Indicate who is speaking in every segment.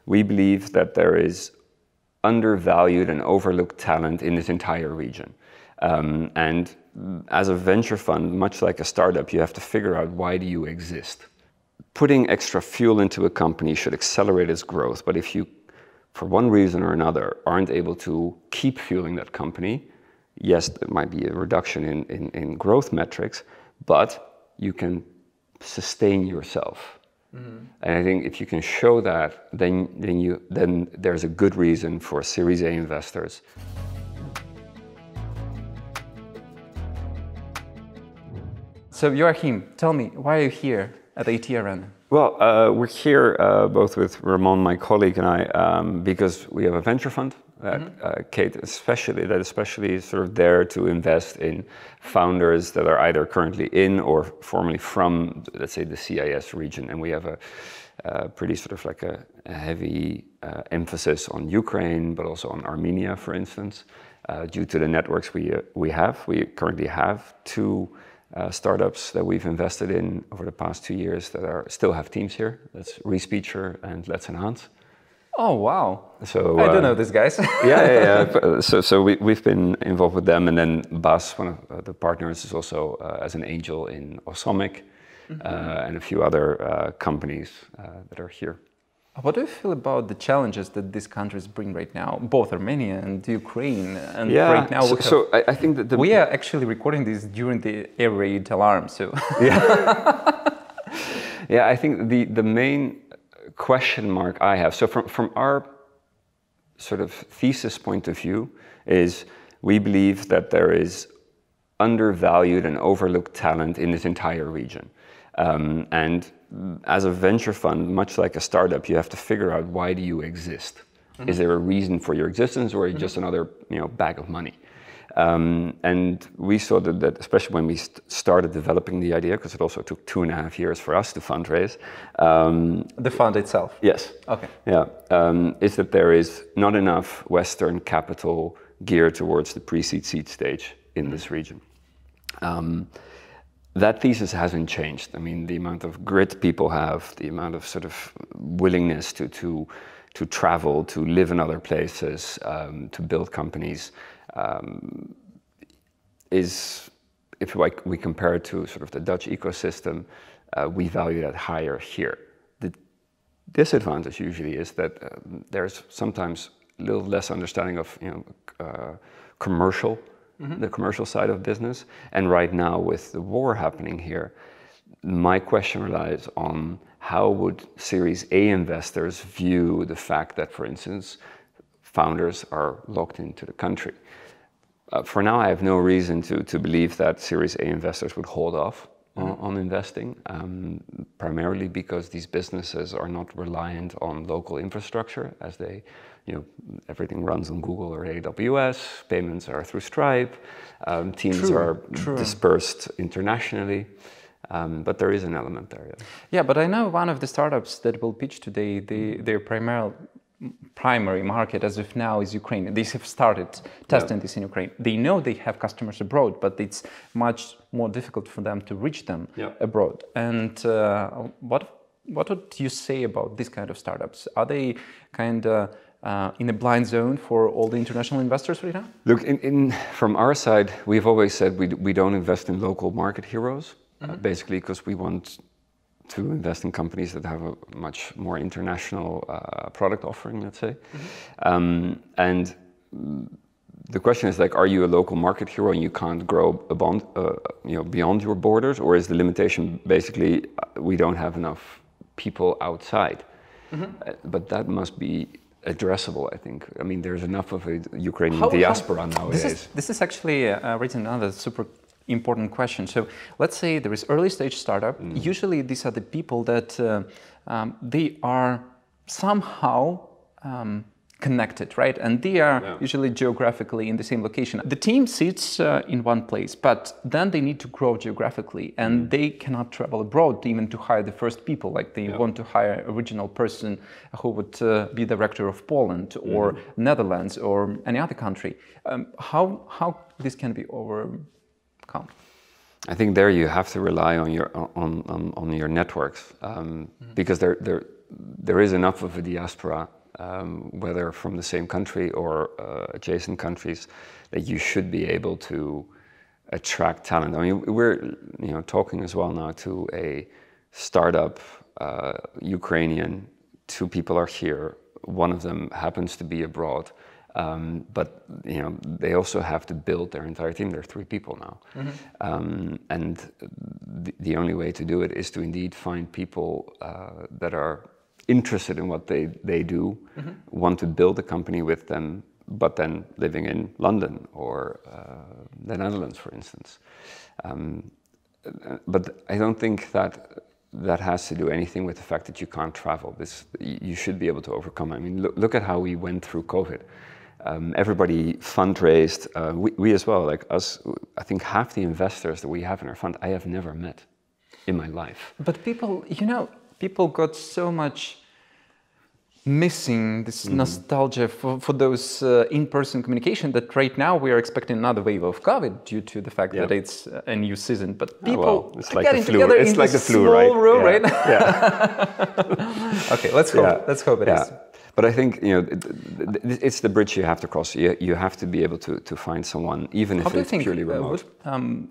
Speaker 1: we believe that there is undervalued and overlooked talent in this entire region. And as a venture fund, much like a startup, you have to figure out, why do you exist? Putting extra fuel into a company should accelerate its growth, but if you, for one reason or another, aren't able to keep fueling that company, yes, there might be a reduction in growth metrics, but you can sustain yourself. And I think if you can show that, then there's a good reason for Series A investors.
Speaker 2: So Joachim, tell me, why are you here at the AT Arena?
Speaker 1: Well, we're here both with Ramon, my colleague, and I, because we have a venture fund that Kate especially is sort of there to invest in founders that are either currently in or formerly from, let's say, the CIS region. And we have a pretty sort of like a heavy emphasis on Ukraine, but also on Armenia, for instance, due to the networks we have. We currently have two startups that we've invested in over the past 2 years that still have teams here. That's Respeecher and Let's Enhance.
Speaker 2: Oh, wow.
Speaker 1: So
Speaker 2: I don't know these guys.
Speaker 1: yeah. So we've been involved with them, and then Bas, one of the partners, is also as an angel in Osomic, and a few other companies that are here.
Speaker 2: What do you feel about the challenges that these countries bring right now, both Armenia and Ukraine? And right now,
Speaker 1: I think that
Speaker 2: we are actually recording this during the air raid alarm. So
Speaker 1: yeah, I think the main question mark I have, so from our sort of thesis point of view, is we believe that there is undervalued and overlooked talent in this entire region. And as a venture fund, much like a startup, you have to figure out, why do you exist? Is there a reason for your existence, or are you just another bag of money? And we saw that especially when we started developing the idea, because it also took 2.5 years for us to fundraise.
Speaker 2: The fund itself?
Speaker 1: Yes.
Speaker 2: Okay.
Speaker 1: Yeah, is that there is not enough Western capital geared towards the pre-seed seed stage in this region. That thesis hasn't changed. I mean, the amount of grit people have, the amount of sort of willingness to travel, to live in other places, to build companies, is, if we compare it to sort of the Dutch ecosystem, we value that higher here. The disadvantage usually is that there's sometimes a little less understanding of commercial. The commercial side of business. And right now, with the war happening here, my question relies on, how would Series A investors view the fact that, for instance, founders are locked into the country? For now, I have no reason to believe that Series A investors would hold off on investing, primarily because these businesses are not reliant on local infrastructure, as they, everything runs on Google or AWS, payments are through Stripe, teams are dispersed internationally, but there is an element there.
Speaker 2: Yeah, but I know one of the startups that will pitch today, their primary market as of now is Ukraine. They have started testing this in Ukraine. They know they have customers abroad, but it's much more difficult for them to reach them abroad. And what would you say about this kind of startups? Are they kind of in a blind zone for all the international investors right now?
Speaker 1: Look, from our side, we've always said we don't invest in local market heroes, basically because we want to invest in companies that have a much more international product offering, let's say. And the question is, like, are you a local market hero and you can't grow beyond your borders, or is the limitation basically we don't have enough people outside? But that must be addressable, I think. I mean, there's enough of a Ukrainian diaspora nowadays.
Speaker 2: This is actually written another super important question. So let's say there is early stage startup. Usually these are the people that they are somehow connected, right? And they are usually geographically in the same location. The team sits in one place, but then they need to grow geographically, and they cannot travel abroad even to hire the first people. Like they want to hire an original person who would be director of Poland or Netherlands or any other country. How this can be overcome?
Speaker 1: I think there you have to rely on your networks, because there is enough of a diaspora, whether from the same country or adjacent countries, that you should be able to attract talent. I mean, we're talking as well now to a startup, Ukrainian. 2 people are here. One of them happens to be abroad, but they also have to build their entire team. There are 3 people now, and the only way to do it is to indeed find people that are interested in what they do, want to build a company with them, but then living in London or the Netherlands, for instance. But I don't think that has to do anything with the fact that you can't travel. You should be able to overcome. I mean, look at how we went through COVID. Everybody fundraised, we as well, like us. I think half the investors that we have in our fund, I have never met in my life.
Speaker 2: But people got so much missing this nostalgia for those in-person communication that right now we are expecting another wave of COVID due to the fact that it's a new season. But people
Speaker 1: it's
Speaker 2: are
Speaker 1: like
Speaker 2: getting
Speaker 1: the flu.
Speaker 2: together
Speaker 1: It's
Speaker 2: in
Speaker 1: like
Speaker 2: this
Speaker 1: the flu,
Speaker 2: small
Speaker 1: right?
Speaker 2: room,
Speaker 1: Yeah.
Speaker 2: right?
Speaker 1: Yeah.
Speaker 2: Okay, let's hope it is.
Speaker 1: But I think it's the bridge you have to cross. You have to be able to find someone, even if it's purely remote.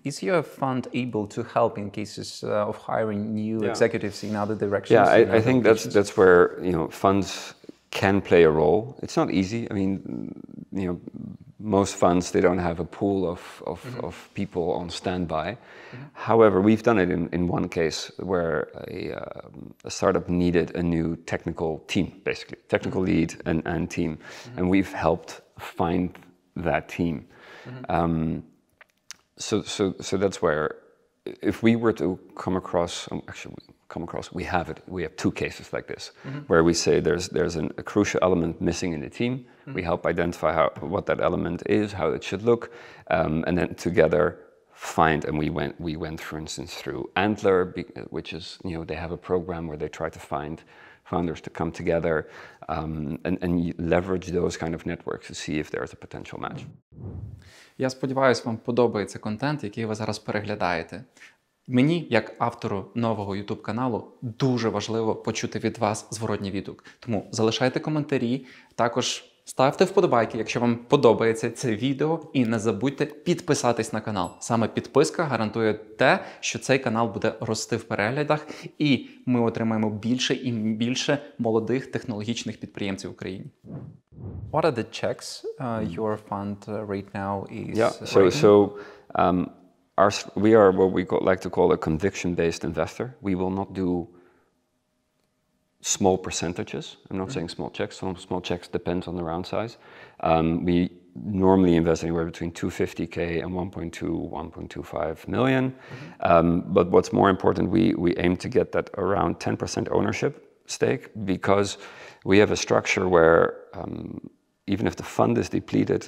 Speaker 2: Is your fund able to help in cases of hiring new executives in other directions?
Speaker 1: Yeah, I think that's where funds can play a role. It's not easy. I mean, most funds, they don't have a pool of people on standby. However, we've done it in one case where a startup needed a new technical team, basically, technical lead and team, and we've helped find that team. So that's where, if we were to come across, we have 2 cases like this, where we say there's a crucial element missing in the team. We help identify what that element is, how it should look, and then together find. And we went, for instance, through Antler, which is they have a program where they try to find founders to come together and leverage those kind of networks to see if there's a potential match.
Speaker 2: Я сподіваюся, вам подобається контент, який ви зараз переглядаєте. Мені, як автору нового YouTube-каналу, дуже важливо почути від вас зворотній відгук. Тому залишайте коментарі, також ставте вподобайки, якщо вам подобається це відео, і не забудьте підписатись на канал. Саме підписка гарантує те, що цей канал буде рости в переглядах, і ми отримаємо більше і більше молодих технологічних підприємців в Україні. What are the checks your fund right now is?
Speaker 1: We are what we like to call a conviction-based investor. We will not do small percentages. I'm not saying small checks. Some small checks depends on the round size. We normally invest anywhere between 250K and 1.25 million. But what's more important, we aim to get that around 10% ownership stake, because we have a structure where even if the fund is depleted,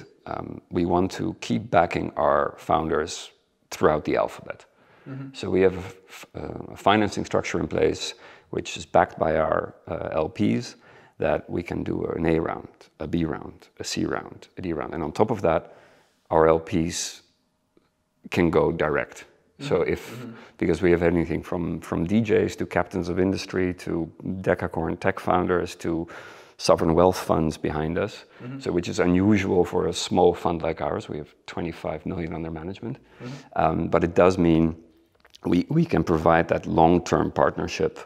Speaker 1: we want to keep backing our founders throughout the alphabet. So we have a financing structure in place which is backed by our LPs, that we can do an A round, a B round, a C round, a D round. And on top of that, our LPs can go direct. So because we have anything from DJs to captains of industry to decacorn tech founders to sovereign wealth funds behind us, so which is unusual for a small fund like ours. We have 25 million under management, but it does mean we can provide that long-term partnership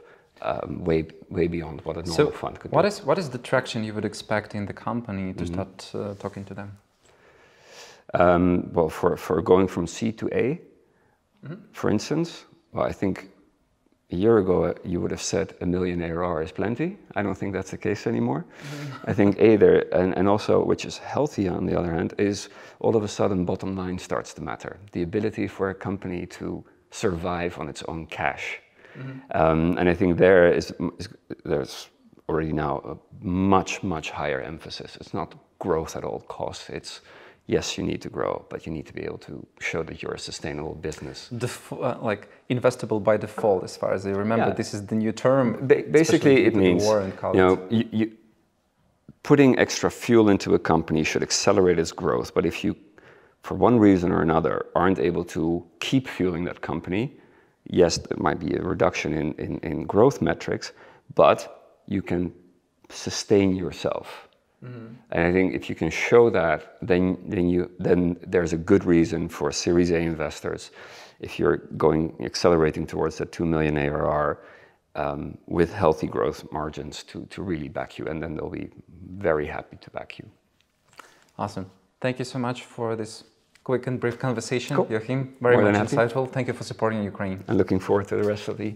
Speaker 1: way beyond what a normal fund could do.
Speaker 2: What is the traction you would expect in the company to start talking to them?
Speaker 1: Well, for going from C to A, for instance, well, I think a year ago you would have said $1 million ARR is plenty. I don't think that's the case anymore. I think and also, which is healthy on the other hand, is all of a sudden bottom line starts to matter. The ability for a company to survive on its own cash. And I think there's already now a much higher emphasis. It's not growth at all costs. It's yes, you need to grow, but you need to be able to show that you're a sustainable business.
Speaker 2: Like investable by default, as far as I remember, this is the new term.
Speaker 1: Basically, it means you putting extra fuel into a company should accelerate its growth. But if you, for one reason or another, aren't able to keep fueling that company, yes, there might be a reduction in growth metrics, but you can sustain yourself. And I think if you can show that, then there's a good reason for Series A investors, if you're accelerating towards that 2 million ARR with healthy growth margins, to really back you, and then they'll be very happy to back you.
Speaker 2: Awesome. Thank you so much for this quick and brief conversation,
Speaker 1: Cool.
Speaker 2: Joachim. Very
Speaker 1: More
Speaker 2: much
Speaker 1: than happy.
Speaker 2: insightful. Thank you for supporting Ukraine.
Speaker 1: I'm looking forward to the rest of the